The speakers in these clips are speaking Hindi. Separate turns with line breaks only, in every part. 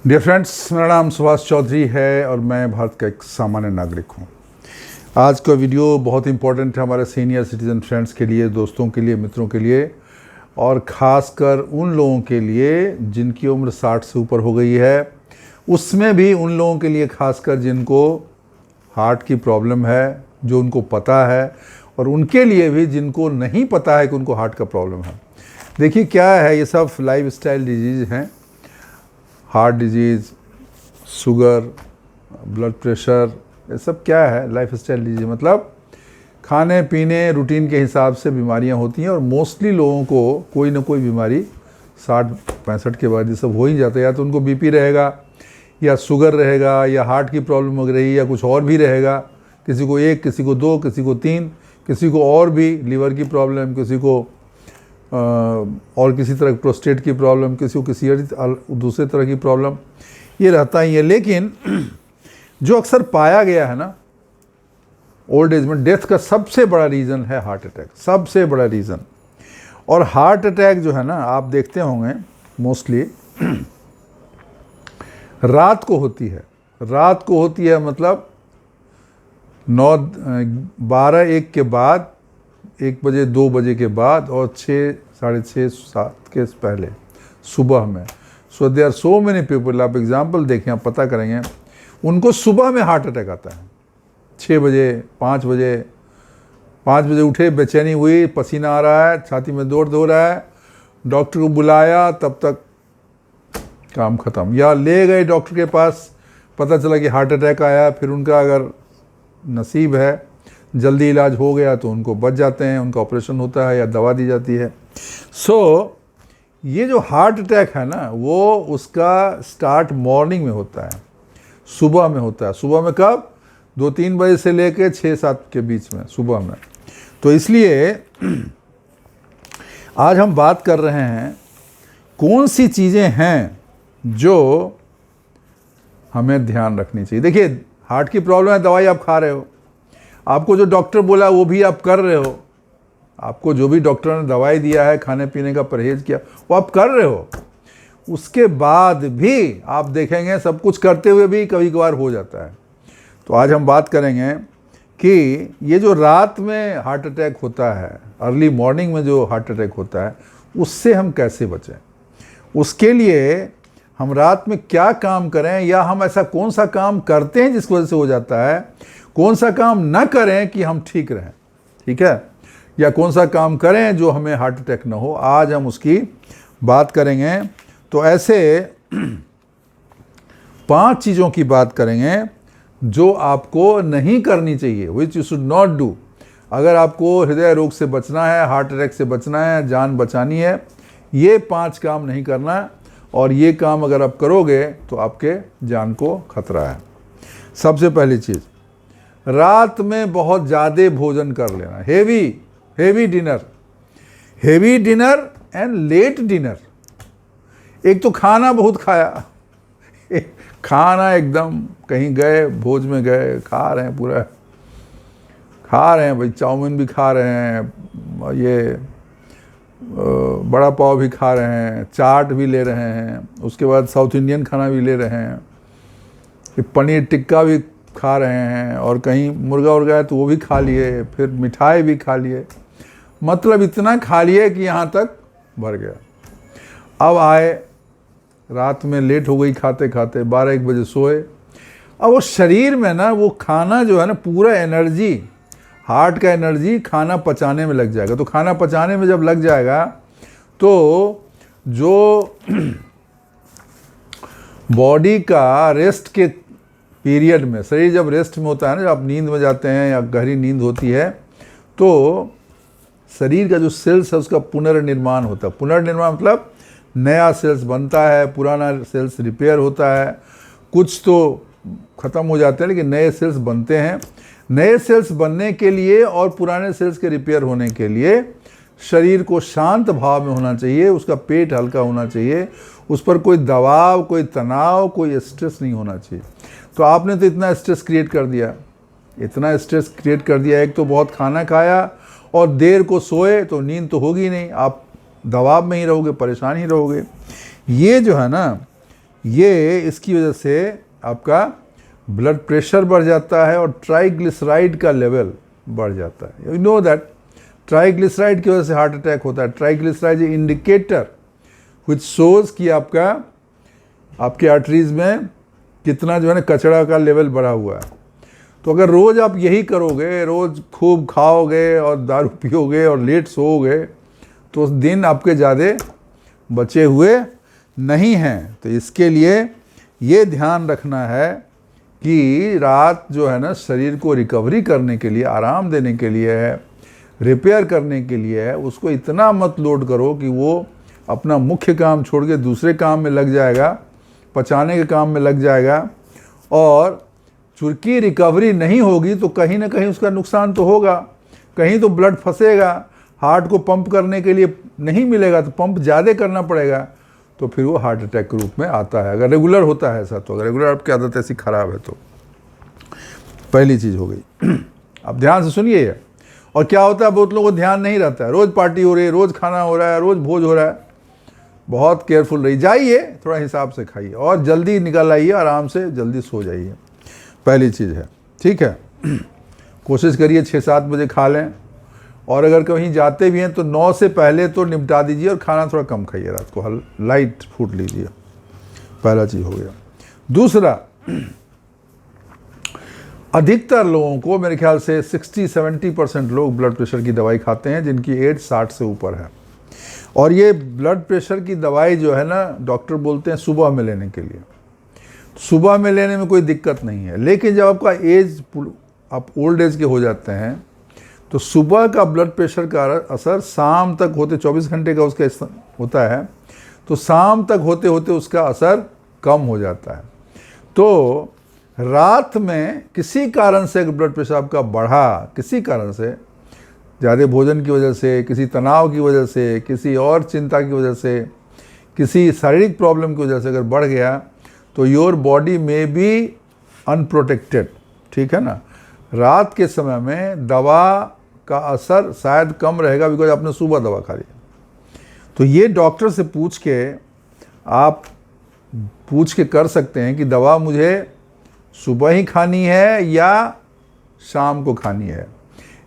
डियर फ्रेंड्स, मेरा नाम सुभाष चौधरी है और मैं भारत का एक सामान्य नागरिक हूँ। आज का वीडियो बहुत इंपॉर्टेंट है हमारे सीनियर सिटीज़न फ्रेंड्स के लिए, दोस्तों के लिए, मित्रों के लिए और ख़ासकर उन लोगों के लिए जिनकी उम्र 60 से ऊपर हो गई है। उसमें भी उन लोगों के लिए ख़ासकर जिनको हार्ट की प्रॉब्लम है, जो उनको पता है, और उनके लिए भी जिनको नहीं पता है कि उनको हार्ट का प्रॉब्लम है। देखिए क्या है, ये सब लाइफस्टाइल डिजीज़ हैं। Heart disease, sugar, blood pressure, ये सब क्या है, लाइफस्टाइल डिजीज़ मतलब खाने पीने रूटीन के हिसाब से बीमारियां होती हैं। और मोस्टली लोगों को कोई ना कोई बीमारी 60-65 के बाद ये सब हो ही जाता है। या तो उनको बीपी रहेगा, या शुगर रहेगा, या हार्ट की प्रॉब्लम हो रही, या कुछ और भी रहेगा। किसी को 1, किसी को 2, किसी को 3, किसी को और भी लीवर की प्रॉब्लम, किसी को और किसी तरह प्रोस्टेट की प्रॉब्लम, किसी को किसी दूसरे तरह की प्रॉब्लम, ये रहता ही है। लेकिन जो अक्सर पाया गया है ना, ओल्ड एज में डेथ का सबसे बड़ा रीज़न है हार्ट अटैक, सबसे बड़ा रीज़न। और हार्ट अटैक जो है ना, आप देखते होंगे मोस्टली रात को होती है। रात को होती है मतलब 9, 12, 1 के बाद, 1 बजे 2 बजे के बाद, और 6, 6:30, 7 के पहले सुबह में। So there are so many people, आप एग्जाम्पल देखें, आप पता करेंगे, उनको सुबह में हार्ट अटैक आता है। 6 बजे, 5 बजे, 5 बजे उठे, बेचैनी हुई, पसीना आ रहा है, छाती में दर्द हो रहा है, डॉक्टर को बुलाया, तब तक काम ख़त्म। या ले गए डॉक्टर के पास, पता चला कि हार्ट अटैक आया, फिर उनका अगर नसीब है, जल्दी इलाज हो गया तो उनको बच जाते हैं, उनका ऑपरेशन होता है या दवा दी जाती है। सो ये जो हार्ट अटैक है ना, वो उसका स्टार्ट मॉर्निंग में होता है, सुबह में होता है। सुबह में कब? 2-3 बजे से लेकर 6-7 के बीच में, सुबह में। तो इसलिए आज हम बात कर रहे हैं कौन सी चीज़ें हैं जो हमें ध्यान रखनी चाहिए। देखिए, हार्ट की प्रॉब्लम है, दवाई आप खा रहे हो, आपको जो डॉक्टर बोला वो भी आप कर रहे हो, आपको जो भी डॉक्टर ने दवाई दिया है, खाने पीने का परहेज किया, वो आप कर रहे हो। उसके बाद भी आप देखेंगे सब कुछ करते हुए भी कभी कभार हो जाता है। तो आज हम बात करेंगे कि ये जो रात में हार्ट अटैक होता है, अर्ली मॉर्निंग में जो हार्ट अटैक होता है, उससे हम कैसे बचें। उसके लिए हम रात में क्या काम करें, या हम ऐसा कौन सा काम करते हैं जिसकी वजह से हो जाता है, कौन सा काम ना करें कि हम ठीक रहें, ठीक है, या कौन सा काम करें जो हमें हार्ट अटैक ना हो। आज हम उसकी बात करेंगे। तो ऐसे 5 चीज़ों की बात करेंगे जो आपको नहीं करनी चाहिए, which you should not do. अगर आपको हृदय रोग से बचना है, हार्ट अटैक से बचना है, जान बचानी है, ये 5 काम नहीं करना। और ये काम अगर आप करोगे तो आपके जान को खतरा है। सबसे पहली चीज़, रात में बहुत ज़्यादा भोजन कर लेना, heavy dinner and let dinner. एक तो खाना बहुत खाया, खाना एकदम कहीं गए, भोज में गए, खा रहे हैं, पूरा खा रहे हैं भाई, चाउमीन भी खा रहे हैं, ये बड़ा पाव भी खा रहे हैं, चाट भी ले रहे हैं, उसके बाद साउथ इंडियन खाना भी ले रहे हैं, फिर पनीर टिक्का भी खा रहे हैं, और कहीं मुर्गा उर्गा है तो वो भी खा लिए, फिर मिठाई भी खा लिए। मतलब इतना खा लिए कि यहाँ तक भर गया। अब आए, रात में लेट हो गई खाते खाते, 12-1 बजे सोए। अब वो शरीर में ना, वो खाना जो है ना, पूरा एनर्जी, हार्ट का एनर्जी खाना पचाने में लग जाएगा। तो खाना पचाने में जब लग जाएगा तो जो बॉडी का रेस्ट के पीरियड में, शरीर जब रेस्ट में होता है ना, जब आप नींद में जाते हैं या गहरी नींद होती है, तो शरीर का जो सेल्स है उसका पुनर्निर्माण होता है। पुनर्निर्माण मतलब नया सेल्स बनता है, पुराना सेल्स रिपेयर होता है, कुछ तो ख़त्म हो जाते हैं लेकिन नए सेल्स बनते हैं। नए सेल्स बनने के लिए और पुराने सेल्स के रिपेयर होने के लिए शरीर को शांत भाव में होना चाहिए, उसका पेट हल्का होना चाहिए, उस पर कोई दबाव, कोई तनाव, कोई स्ट्रेस नहीं होना चाहिए। तो आपने तो इतना स्ट्रेस क्रिएट कर दिया, एक तो बहुत खाना खाया और देर को सोए, तो नींद तो होगी नहीं, आप दबाव में ही रहोगे, परेशान ही रहोगे। ये जो है ना, ये इसकी वजह से आपका ब्लड प्रेशर बढ़ जाता है और ट्राइग्लिसराइड का लेवल बढ़ जाता है। यू नो दैट ट्राइग्लिसराइड की वजह से हार्ट अटैक होता है। ट्राइग्लिसराइड इंडिकेटर विच शोज कि आपके आर्टरीज में कितना जो है ना कचरा का लेवल बढ़ा हुआ है। तो अगर रोज़ आप यही करोगे, रोज़ खूब खाओगे और दारू पियोगे और लेट सोओगे, तो उस दिन आपके ज़्यादा बचे हुए नहीं हैं। तो इसके लिए ये ध्यान रखना है कि रात जो है ना शरीर को रिकवरी करने के लिए, आराम देने के लिए है, रिपेयर करने के लिए है। उसको इतना मत लोड करो कि वो अपना मुख्य काम छोड़ के दूसरे काम में लग जाएगा, पचाने के काम में लग जाएगा, और चूंकि रिकवरी नहीं होगी तो कहीं ना कहीं उसका नुकसान तो होगा। कहीं तो ब्लड फंसेगा, हार्ट को पंप करने के लिए नहीं मिलेगा, तो पंप ज़्यादा करना पड़ेगा, तो फिर वो हार्ट अटैक के रूप में आता है। अगर रेगुलर होता है ऐसा, तो अगर रेगुलर आपकी आदत ऐसी ख़राब है तो पहली चीज़ हो गई। अब ध्यान से सुनिए ये। और क्या होता है, बहुत लोगों को ध्यान नहीं रहता है, रोज़ पार्टी हो रही है, रोज़ खाना हो रहा है, रोज़ भोज हो रहा है। बहुत केयरफुल रही जाइए, थोड़ा हिसाब से खाइए और जल्दी निकल आइए, आराम से जल्दी सो जाइए। पहली चीज़ है, ठीक है। कोशिश करिए 6-7 बजे खा लें, और अगर कहीं जाते भी हैं तो 9 से पहले तो निपटा दीजिए, और खाना थोड़ा कम खाइए, रात को लाइट फूड लीजिए। पहला चीज़ हो गया। दूसरा, अधिकतर लोगों को मेरे ख्याल से 60-70% लोग ब्लड प्रेशर की दवाई खाते हैं जिनकी एज 60 से ऊपर है। और ये ब्लड प्रेशर की दवाई जो है ना, डॉक्टर बोलते हैं सुबह में लेने के लिए। सुबह में लेने में कोई दिक्कत नहीं है, लेकिन जब आपका एज, आप ओल्ड एज के हो जाते हैं, तो सुबह का ब्लड प्रेशर का असर शाम तक होते, 24 घंटे का उसका होता है, तो शाम तक होते होते उसका असर कम हो जाता है। तो रात में किसी कारण से अगर ब्लड प्रेशर आपका बढ़ा, किसी कारण से, ज़्यादा भोजन की वजह से, किसी तनाव की वजह से, किसी और चिंता की वजह से, किसी शारीरिक प्रॉब्लम की वजह से अगर बढ़ गया, तो योर बॉडी में बी अनप्रोटेक्टेड, ठीक है ना। रात के समय में दवा का असर शायद कम रहेगा, बिकॉज आपने सुबह दवा खा ली। तो ये डॉक्टर से आप पूछ के कर सकते हैं कि दवा मुझे सुबह ही खानी है या शाम को खानी है,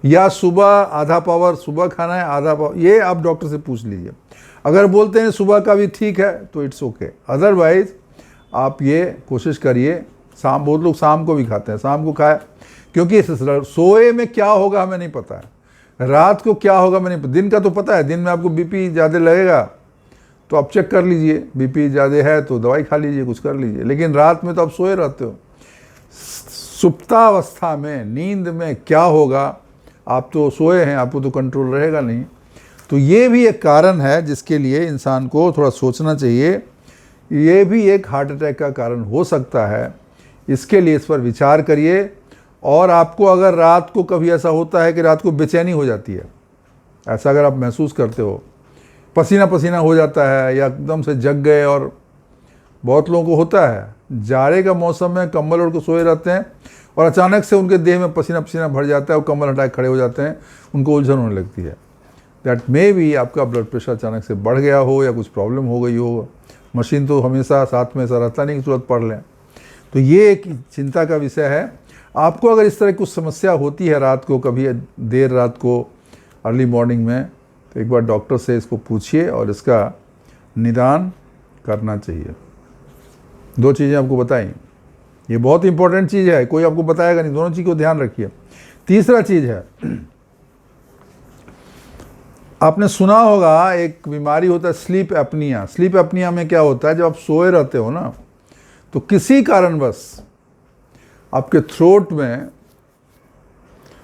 या सुबह आधा पावर सुबह खाना है, आधा पावर, ये आप डॉक्टर से पूछ लीजिए। अगर बोलते हैं सुबह का भी ठीक है तो इट्स ओके, अदरवाइज आप ये कोशिश करिए शाम, बहुत लोग शाम को भी खाते हैं, शाम को खाए, क्योंकि सोए में क्या होगा हमें नहीं पता है, रात को क्या होगा हमें नहीं पता। दिन का तो पता है, दिन में आपको बीपी ज़्यादा लगेगा तो आप चेक कर लीजिए, बीपी ज़्यादा है तो दवाई खा लीजिए, कुछ कर लीजिए, लेकिन रात में तो आप सोए रहते हो। सुप्तावस्था में, नींद में क्या होगा, आप तो सोए हैं, आपको तो कंट्रोल रहेगा नहीं। तो ये भी एक कारण है जिसके लिए इंसान को थोड़ा सोचना चाहिए, ये भी एक हार्ट अटैक का कारण हो सकता है। इसके लिए इस पर विचार करिए। और आपको अगर रात को कभी ऐसा होता है कि रात को बेचैनी हो जाती है, ऐसा अगर आप महसूस करते हो, पसीना पसीना हो जाता है, या एकदम से जग गए, और बहुत लोगों को होता है जाड़े का मौसम में कंबल ओढ़ के सोए रहते हैं और अचानक से उनके देह में पसीना पसीना भर जाता है और कंबल हटा के खड़े हो जाते हैं, उनको उलझन होने लगती है। दैट मे बी आपका ब्लड प्रेशर अचानक से बढ़ गया हो या कुछ प्रॉब्लम हो गई हो। मशीन तो हमेशा साथ में ऐसा रहता नहीं कि तुरंत पढ़ लें। तो ये एक चिंता का विषय है। आपको अगर इस तरह की कुछ समस्या होती है रात को, कभी देर रात को, अर्ली मॉर्निंग में, तो एक बार डॉक्टर से इसको पूछिए और इसका निदान करना चाहिए। 2 चीज़ें आपको बताई, ये बहुत इंपॉर्टेंट चीज़ है, कोई आपको बताएगा नहीं, दोनों चीज़ को ध्यान रखिए। तीसरा चीज़ है, आपने सुना होगा एक बीमारी होता है स्लीप एपनिया। स्लीप एपनिया में क्या होता है, जब आप सोए रहते हो ना, तो किसी कारणवश आपके थ्रोट में,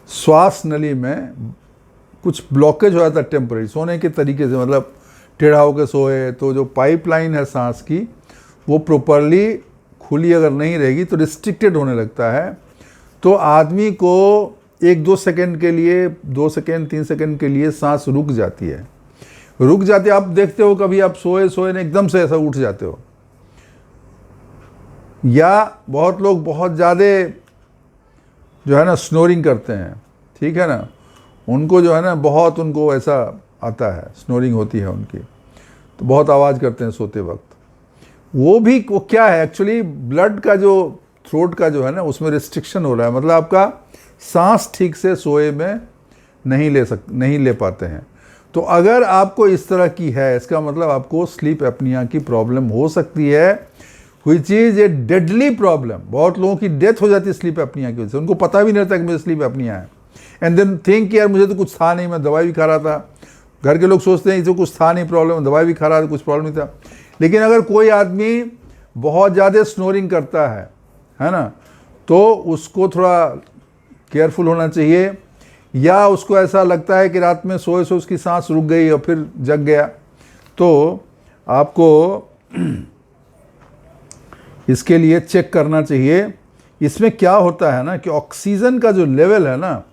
श्वास नली में कुछ ब्लॉकेज हो जाता है टेम्परेरी, सोने के तरीके से, मतलब टेढ़ा होकर सोए तो जो पाइपलाइन है सांस की, वो प्रॉपरली खुली अगर नहीं रहेगी तो रिस्ट्रिक्टेड होने लगता है। तो आदमी को 1-2 सेकेंड के लिए, 2 सेकेंड 3 सेकेंड के लिए सांस रुक जाती है, आप देखते हो कभी आप सोए ने एकदम से ऐसा उठ जाते हो, या बहुत लोग बहुत ज़्यादा जो है ना स्नोरिंग करते हैं, ठीक है ना, उनको जो है ना बहुत, उनको ऐसा आता है, स्नोरिंग होती है उनकी, तो बहुत आवाज़ करते हैं सोते वक्त। वो क्या है एक्चुअली, ब्लड का जो थ्रोट का जो है ना उसमें रिस्ट्रिक्शन हो रहा है, मतलब आपका सांस ठीक से सोए में नहीं ले पाते हैं। तो अगर आपको इस तरह की है, इसका मतलब आपको स्लीप एपनिया की प्रॉब्लम हो सकती है, which is a deadly problem. बहुत लोगों की डेथ हो जाती है स्लीप एपनिया की वजह से, उनको पता भी नहीं रहता कि मुझे स्लीप एपनिया है, एंड देन थिंक यार मुझे तो कुछ था नहीं, मैं दवाई भी खा रहा था। घर के लोग सोचते हैं इसे कुछ था नहीं प्रॉब्लम, दवाई भी खा रहा था, कुछ प्रॉब्लम नहीं था। लेकिन अगर कोई आदमी बहुत ज़्यादा स्नोरिंग करता है ना, तो उसको थोड़ा केयरफुल होना चाहिए। या उसको ऐसा लगता है कि रात में सोए उसकी सांस रुक गई और फिर जग गया, तो आपको इसके लिए चेक करना चाहिए। इसमें क्या होता है ना कि ऑक्सीजन का जो लेवल है ना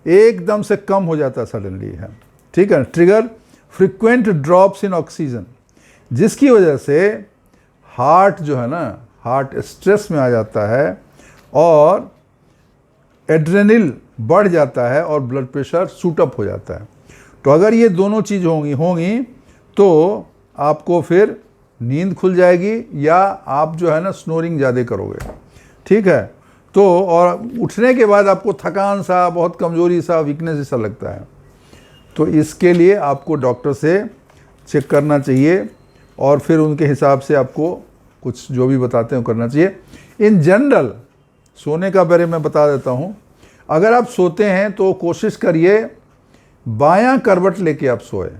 एकदम से कम हो जाता है सडनली है, ठीक है। Trigger frequent drops in oxygen, जिसकी वजह से हार्ट जो है ना, हार्ट स्ट्रेस में आ जाता है और एड्रेनल बढ़ जाता है और ब्लड प्रेशर शूट अप हो जाता है। तो अगर ये दोनों चीज़ होंगी तो आपको फिर नींद खुल जाएगी या आप जो है ना स्नोरिंग ज़्यादा करोगे, ठीक है। तो और उठने के बाद आपको थकान सा, बहुत कमज़ोरी सा, वीकनेस सा लगता है। तो इसके लिए आपको डॉक्टर से चेक करना चाहिए और फिर उनके हिसाब से आपको कुछ जो भी बताते हैं करना चाहिए। इन जनरल सोने का बारे में बता देता हूँ। अगर आप सोते हैं तो कोशिश करिए बायां करवट लेके आप सोए।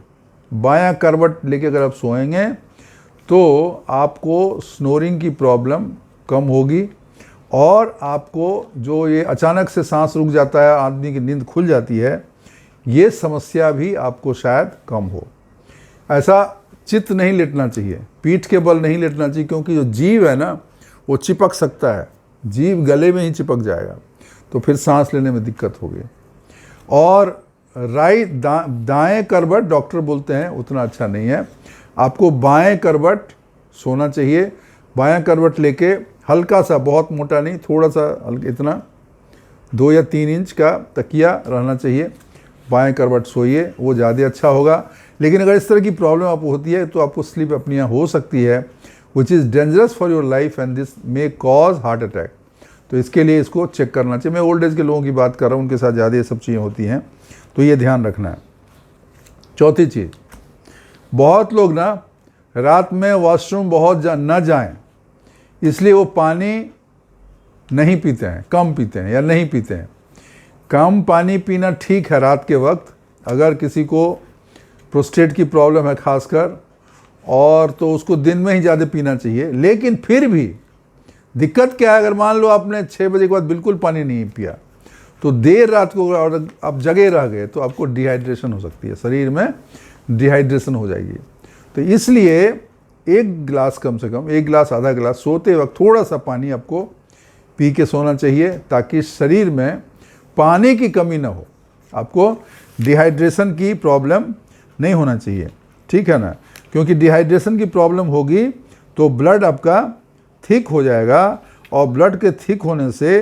बायां करवट लेके अगर आप सोएंगे तो आपको स्नोरिंग की प्रॉब्लम कम होगी और आपको जो ये अचानक से सांस रुक जाता है, आदमी की नींद खुल जाती है, ये समस्या भी आपको शायद कम हो। ऐसा चित नहीं लेटना चाहिए, पीठ के बल नहीं लेटना चाहिए, क्योंकि जो जीव है ना वो चिपक सकता है, जीव गले में ही चिपक जाएगा, तो फिर सांस लेने में दिक्कत होगी। और दाएं करवट डॉक्टर बोलते हैं उतना अच्छा नहीं है, आपको बाएं करवट सोना चाहिए। बायां करवट लेके हल्का सा, बहुत मोटा नहीं, थोड़ा सा हल्का, इतना 2 या 3 इंच का तकिया रहना चाहिए, बाएं करवट सोइए, वो ज़्यादा अच्छा होगा। लेकिन अगर इस तरह की प्रॉब्लम आपको होती है तो आपको स्लीप एपनिया हो सकती है, which is dangerous for your life and this may cause heart attack. तो इसके लिए इसको चेक करना चाहिए। मैं ओल्ड एज के लोगों की बात कर रहा हूँ, उनके साथ ज़्यादा ये सब चीज़ें होती हैं, तो ये ध्यान रखना है। चौथी चीज़, बहुत लोग ना रात में वॉशरूम बहुत न जाएं, इसलिए वो पानी नहीं पीते हैं, कम पीते हैं या नहीं पीते हैं। कम पानी पीना ठीक है रात के वक्त, अगर किसी को प्रोस्टेट की प्रॉब्लम है खासकर, और तो उसको दिन में ही ज़्यादा पीना चाहिए। लेकिन फिर भी दिक्कत क्या है, अगर मान लो आपने 6 बजे के बाद बिल्कुल पानी नहीं पिया तो देर रात को और आप जगे रह गए तो आपको डिहाइड्रेशन हो सकती है, शरीर में डिहाइड्रेशन हो जाएगी। तो इसलिए 1 गिलास, कम से कम 1 गिलास, आधा गिलास सोते वक्त थोड़ा सा पानी आपको पी के सोना चाहिए, ताकि शरीर में पानी की कमी ना हो, आपको डिहाइड्रेशन की प्रॉब्लम नहीं होना चाहिए, ठीक है ना। क्योंकि डिहाइड्रेशन की प्रॉब्लम होगी तो ब्लड आपका थिक हो जाएगा और ब्लड के थिक होने से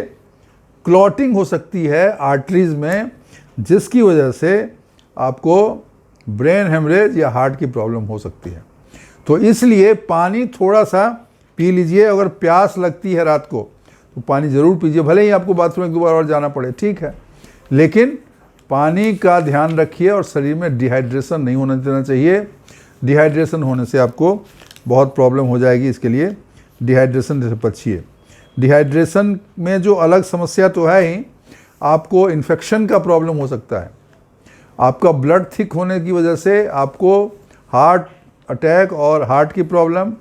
क्लॉटिंग हो सकती है आर्टरीज में, जिसकी वजह से आपको ब्रेन हेमरेज या हार्ट की प्रॉब्लम हो सकती है। तो इसलिए पानी थोड़ा सा पी लीजिए। अगर प्यास लगती है रात को तो पानी ज़रूर पीजिए, भले ही आपको बाथरूम 1-2 बार और जाना पड़े, ठीक है, लेकिन पानी का ध्यान रखिए और शरीर में डिहाइड्रेशन नहीं होने देना चाहिए। डिहाइड्रेशन होने से आपको बहुत प्रॉब्लम हो जाएगी, इसके लिए डिहाइड्रेशन से बचिए। डिहाइड्रेशन में जो अलग समस्या तो है ही, आपको इन्फेक्शन का प्रॉब्लम हो सकता है। आपका ब्लड थिक होने की वजह से आपको हार्ट अटैक और हार्ट की प्रॉब्लम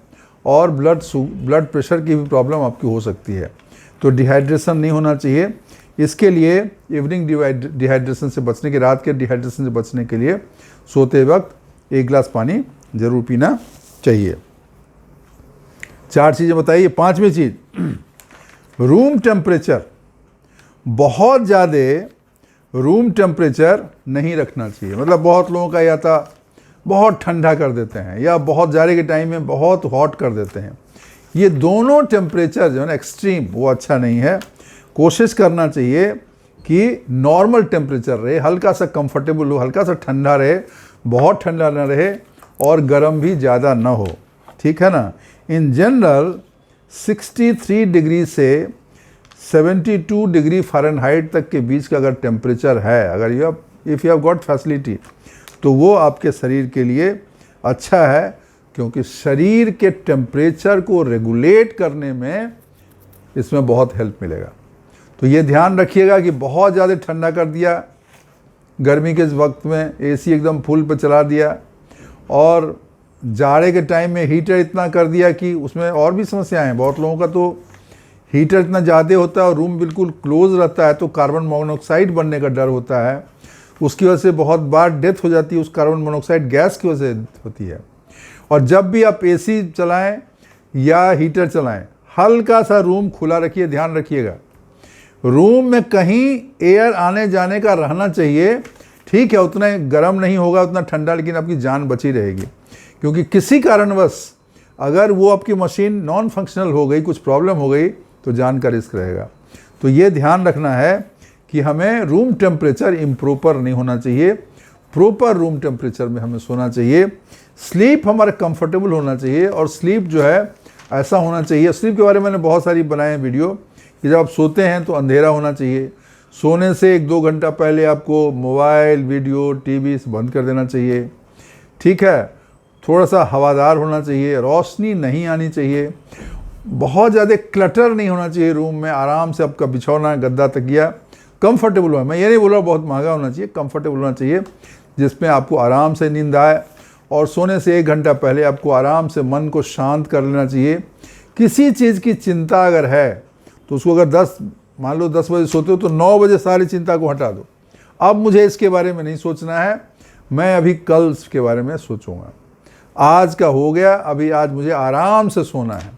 और ब्लड प्रेशर की भी प्रॉब्लम आपकी हो सकती है। तो डिहाइड्रेशन नहीं होना चाहिए। इसके लिए इवनिंग डिहाइड्रेशन से बचने के, रात के डिहाइड्रेशन से बचने के लिए सोते वक्त 1 गिलास पानी ज़रूर पीना चाहिए। 4 चीज़ें बताइए। 5वीं चीज़, रूम टेम्परेचर। बहुत ज़्यादा रूम टेम्परेचर नहीं रखना चाहिए। मतलब बहुत लोगों का या तो बहुत ठंडा कर देते हैं या बहुत जाड़े के टाइम में बहुत हॉट कर देते हैं। ये दोनों टेम्परेचर जो है ना एक्सट्रीम, वो अच्छा नहीं है। कोशिश करना चाहिए कि नॉर्मल टेम्परेचर रहे, हल्का सा कंफर्टेबल हो, हल्का सा ठंडा रहे, बहुत ठंडा ना रहे और गर्म भी ज़्यादा ना हो, ठीक है ना। इन जनरल 63 डिग्री से 72 डिग्री फ़ारेनहाइट तक के बीच का अगर टेम्परेचर है, अगर if you have got facility, तो वो आपके शरीर के लिए अच्छा है, क्योंकि शरीर के टेम्परेचर को रेगुलेट करने में इसमें बहुत हेल्प मिलेगा। तो ये ध्यान रखिएगा कि बहुत ज़्यादा ठंडा कर दिया गर्मी के इस वक्त में, एसी एकदम फुल पे चला दिया, और जाड़े के टाइम में हीटर इतना कर दिया कि उसमें और भी समस्याएं हैं। बहुत लोगों का तो हीटर इतना ज़्यादा होता है और रूम बिल्कुल क्लोज रहता है, तो कार्बन मोनोऑक्साइड बनने का डर होता है, उसकी वजह से बहुत बार डेथ हो जाती है, उस कार्बन मोनोऑक्साइड गैस की वजह से होती है। और जब भी आप एसी चलाएं या हीटर चलाएं, हल्का सा रूम खुला रखिए, ध्यान रखिएगा रूम में कहीं एयर आने जाने का रहना चाहिए। ठीक है, उतना गर्म नहीं होगा, उतना ठंडा, लेकिन आपकी जान बची रहेगी, क्योंकि किसी कारणवश अगर वो आपकी मशीन नॉन फंक्शनल हो गई, कुछ प्रॉब्लम हो गई, तो जान का रिस्क रहेगा। तो ये ध्यान रखना है कि हमें रूम टेम्परेचर इम्प्रॉपर नहीं होना चाहिए, प्रॉपर रूम टेम्परेचर में हमें सोना चाहिए। स्लीप हमारा कंफर्टेबल होना चाहिए, और स्लीप जो है ऐसा होना चाहिए, स्लीप के बारे में मैंने बहुत सारी बनाए हैं वीडियो, कि जब आप सोते हैं तो अंधेरा होना चाहिए, सोने से 1-2 घंटा पहले आपको मोबाइल, वीडियो, टीवी बंद कर देना चाहिए। ठीक है, थोड़ा सा हवादार होना चाहिए, रोशनी नहीं आनी चाहिए, बहुत ज़्यादा क्लटर नहीं होना चाहिए रूम में, आराम से आपका बिछौना, गद्दा, तकिया कंफर्टेबल हो। मैं ये नहीं बोल रहा बहुत महंगा होना चाहिए, कंफर्टेबल होना चाहिए, जिसमें आपको आराम से नींद आए। और सोने से 1 घंटा पहले आपको आराम से मन को शांत कर लेना चाहिए। किसी चीज़ की चिंता अगर है तो उसको, अगर मान लो 10 बजे सोते हो, तो 9 बजे सारी चिंता को हटा दो। अब मुझे इसके बारे में नहीं सोचना है, मैं अभी कल के बारे में सोचूंगा, आज का हो गया, अभी आज मुझे आराम से सोना है।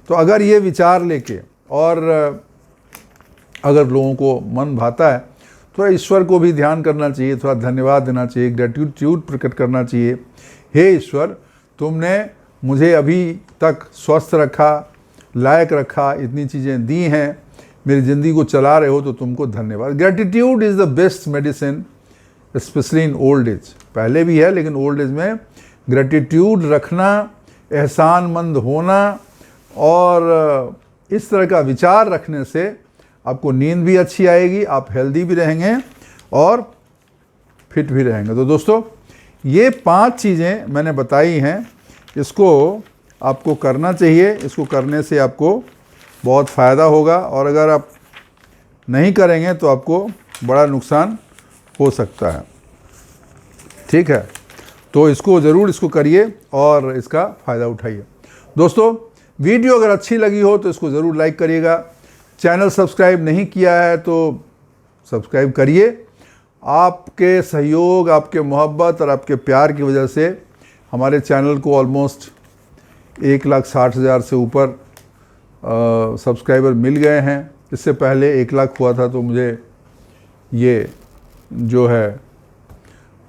तो अगर ये विचार लेके, और अगर लोगों को मन भाता है, थोड़ा ईश्वर को भी ध्यान करना चाहिए, थोड़ा धन्यवाद देना चाहिए, ग्रेटिट्यूड प्रकट करना चाहिए। हे ईश्वर, तुमने मुझे अभी तक स्वस्थ रखा, लायक रखा, इतनी चीज़ें दी हैं, मेरी ज़िंदगी को चला रहे हो, तो तुमको धन्यवाद। Gratitude is the best medicine, specially in old age. पहले भी है, लेकिन ओल्ड एज में ग्रेटिट्यूड रखना, एहसानमंद होना, और इस तरह का विचार रखने से आपको नींद भी अच्छी आएगी, आप हेल्दी भी रहेंगे और फिट भी रहेंगे। तो दोस्तों, ये 5 चीज़ें मैंने बताई हैं, इसको आपको करना चाहिए, इसको करने से आपको बहुत फ़ायदा होगा, और अगर आप नहीं करेंगे तो आपको बड़ा नुकसान हो सकता है। ठीक है, तो इसको ज़रूर इसको करिए और इसका फ़ायदा उठाइए। दोस्तों, वीडियो अगर अच्छी लगी हो तो इसको ज़रूर लाइक करिएगा। चैनल सब्सक्राइब नहीं किया है तो सब्सक्राइब करिए। आपके सहयोग, आपके मोहब्बत और आपके प्यार की वजह से हमारे चैनल को ऑलमोस्ट 1,60,000 से ऊपर सब्सक्राइबर मिल गए हैं। इससे पहले 1 लाख हुआ था तो मुझे ये जो है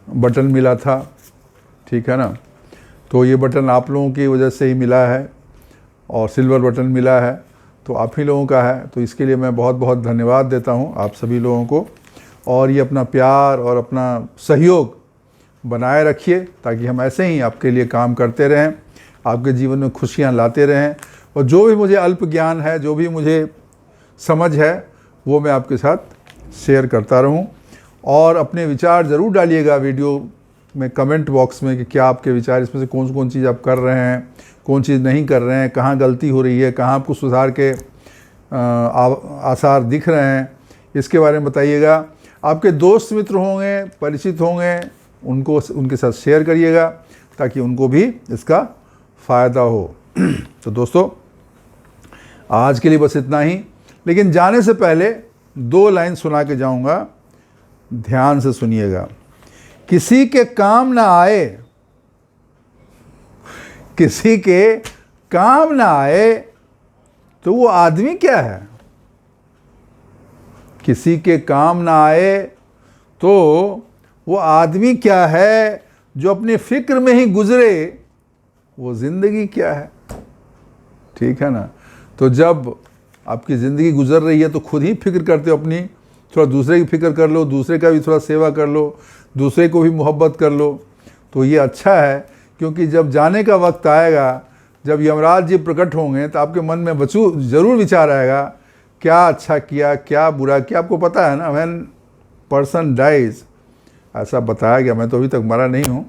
बटन मिला था, ठीक है ना। तो ये बटन आप लोगों की वजह से ही मिला है, और सिल्वर बटन मिला है तो आप ही लोगों का है। तो इसके लिए मैं बहुत बहुत धन्यवाद देता हूँ आप सभी लोगों को। और ये अपना प्यार और अपना सहयोग बनाए रखिए, ताकि हम ऐसे ही आपके लिए काम करते रहें, आपके जीवन में खुशियाँ लाते रहें। और जो भी मुझे अल्प ज्ञान है, जो भी मुझे समझ है, वो मैं आपके साथ शेयर करता रहूं। और अपने विचार ज़रूर डालिएगा वीडियो में, कमेंट बॉक्स में, कि क्या आपके विचार, इसमें से कौन कौन चीज़ आप कर रहे हैं, कौन चीज़ नहीं कर रहे हैं, कहाँ गलती हो रही है, कहाँ आपको सुधार के आसार दिख रहे हैं, इसके बारे में बताइएगा। आपके दोस्त मित्र होंगे, परिचित होंगे, उनको उनके साथ शेयर करिएगा, ताकि उनको भी इसका फ़ायदा हो। तो दोस्तों, आज के लिए बस इतना ही। लेकिन जाने से पहले 2 लाइन सुना के जाऊंगा, ध्यान से सुनिएगा। किसी के काम ना आए, किसी के काम ना आए तो वो आदमी क्या है। किसी के काम ना आए तो वो आदमी क्या है। जो अपनी फिक्र में ही गुजरे, वो ज़िंदगी क्या है। ठीक है ना। तो जब आपकी ज़िंदगी गुजर रही है तो खुद ही फिक्र करते हो अपनी, थोड़ा दूसरे की फिक्र कर लो, दूसरे का भी थोड़ा सेवा कर लो, दूसरे को भी मोहब्बत कर लो। तो ये अच्छा है, क्योंकि जब जाने का वक्त आएगा जब यमराज जी प्रकट होंगे तो आपके मन में जरूर विचार आएगा, क्या अच्छा किया, क्या बुरा किया। आपको पता है ना, व्हेन पर्सन डाइज, ऐसा बताया गया, मैं तो अभी तक मरा नहीं हूँ,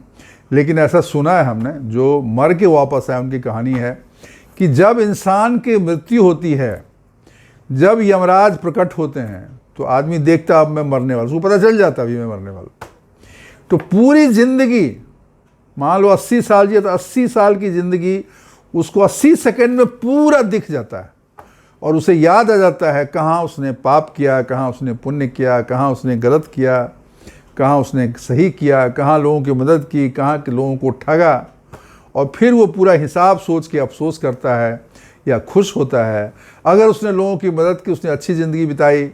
लेकिन ऐसा सुना है हमने, जो मर के वापस आए उनकी कहानी है कि जब इंसान की मृत्यु होती है, जब यमराज प्रकट होते हैं तो आदमी देखता अब मैं मरने वाला, उसको पता चल जाता अभी मैं मरने वाला। तो पूरी ज़िंदगी, मान लो 80 साल जिया तो 80 साल की ज़िंदगी उसको 80 सेकंड में पूरा दिख जाता है और उसे याद आ जाता है कहाँ उसने पाप किया, कहाँ उसने पुण्य किया, कहाँ उसने गलत किया, कहाँ उसने सही किया, कहाँ लोगों की मदद की, कहाँ के लोगों को ठगा। और फिर वो पूरा हिसाब सोच के अफसोस करता है या खुश होता है। अगर उसने लोगों की मदद की, उसने अच्छी ज़िंदगी बिताई,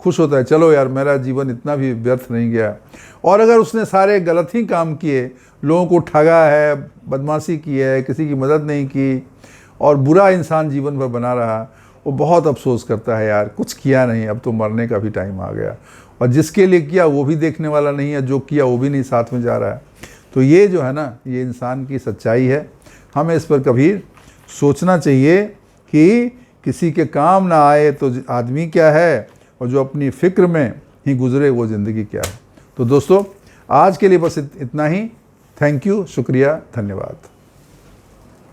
खुश होता है, चलो यार मेरा जीवन इतना भी व्यर्थ नहीं गया। और अगर उसने सारे गलत ही काम किए, लोगों को ठगा है, बदमाशी की है, किसी की मदद नहीं की और बुरा इंसान जीवन भर बना रहा, वो बहुत अफसोस करता है, यार कुछ किया नहीं, अब तो मरने का भी टाइम आ गया। और जिसके लिए किया वो भी देखने वाला नहीं है, जो किया वो भी नहीं साथ में जा रहा है। तो ये जो है ना, ये इंसान की सच्चाई है। हमें इस पर कभी सोचना चाहिए कि किसी के काम ना आए तो आदमी क्या है, और जो अपनी फ़िक्र में ही गुजरे वो ज़िंदगी क्या है। तो दोस्तों, आज के लिए बस इतना ही। थैंक यू, शुक्रिया, धन्यवाद।